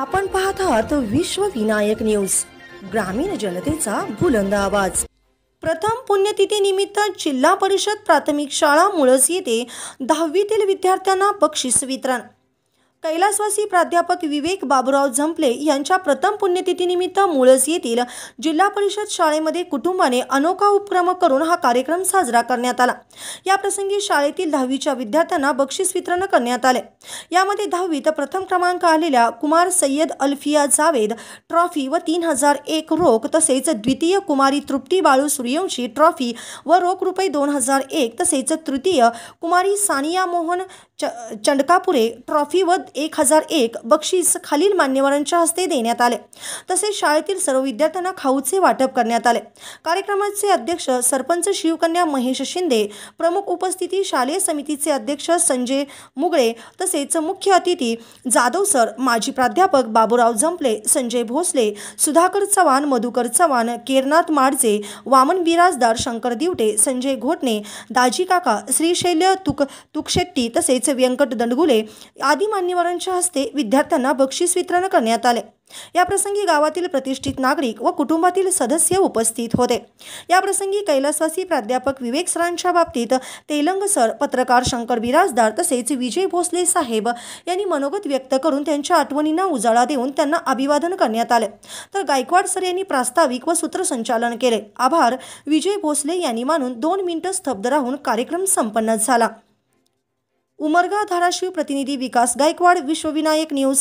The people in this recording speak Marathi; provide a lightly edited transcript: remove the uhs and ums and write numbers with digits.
आपण पाहत आहात विश्व विनायक न्यूज, ग्रामीण जनतेचा बुलंद आवाज। प्रथम पुण्यतिथी निमित्त जिल्हा परिषद प्राथमिक शाळा मुळस येथे 10वीतील विद्यार्थ्यांना बक्षीस वितरण। कैलासवासी प्राध्यापक विवेक बाबूराव झंपले यांच्या प्रथम पुण्यतिथी निमित्त मुळस येथील जिल्हा परिषद शाळेमध्ये कुटुंबाने अनोखा उपक्रम करून हा कार्यक्रम साजरा करण्यात आला। या प्रसंगी शाळेतील 10वीच्या विद्यार्थ्यांना बक्षीस वितरण करण्यात आले। यामध्ये 10वीत प्रथम क्रमांक आलेल्या कुमार सय्यद अल्फिया जावेद ट्रॉफी व 3001 रोख, तसेच द्वितीय कुमारी तृप्ती बाळू सूर्यवंशी ट्रॉफी व रोख रुपये 2001, तसेच तृतीय कुमारी सानिया मोहन चंडकापुरे ट्रॉफी व 1001 बक्षीस खालील मान्यवरांच्या हस्ते देण्यात आले। तसेच शाळेतील सर्व विद्यार्थ्यांना खाऊचे वाटप करण्यात आले। कार्यक्रमाचे अध्यक्ष सरपंच शिवकन्या महेश शिंदे, प्रमुख उपस्थिती शालेय समितीचे अध्यक्ष संजय मुगळे, तसेच मुख्य अतिथी जाधव सर, माजी प्राध्यापक बाबूराव झंपले, संजय भोसले, सुधाकर चव्हाण, मधुकर चव्हाण, केरनाथ माडजे, वामन बिराजदार, शंकर दिवटे, संजय घोटणे, दाजी काका, श्रीशैल्य तुकशेट्टी, तसेच व्यंकट दंडगुले आदी मान्यवरांच्या हस्ते विद्यार्थ्यांना बक्षीस वितरण करण्यात आले। या प्रसंगी गावातील प्रतिष्ठित नागरिक व कुटुंबातील सदस्य उपस्थित होते। या प्रसंगी कैलासवासी प्राध्यापक विवेक सरांच्या बाबतीत तेलंग सर, पत्रकार शंकर बिराजदार, तसेच विजय भोसले साहेब यांनी मनोगत व्यक्त करून त्यांच्या आठवणींना उजाळा देऊन त्यांना अभिवादन करण्यात आले। तर गायकवाड सर यांनी प्रास्ताविक व सूत्रसंचालन केले। आभार विजय भोसले यांनी मानून 2 मिनिटे स्तब्ध राहून कार्यक्रम संपन्न झाला। उमरगा धाराशिव प्रतिनिधी विकास गायकवाड, विश्व विनायक न्यूज।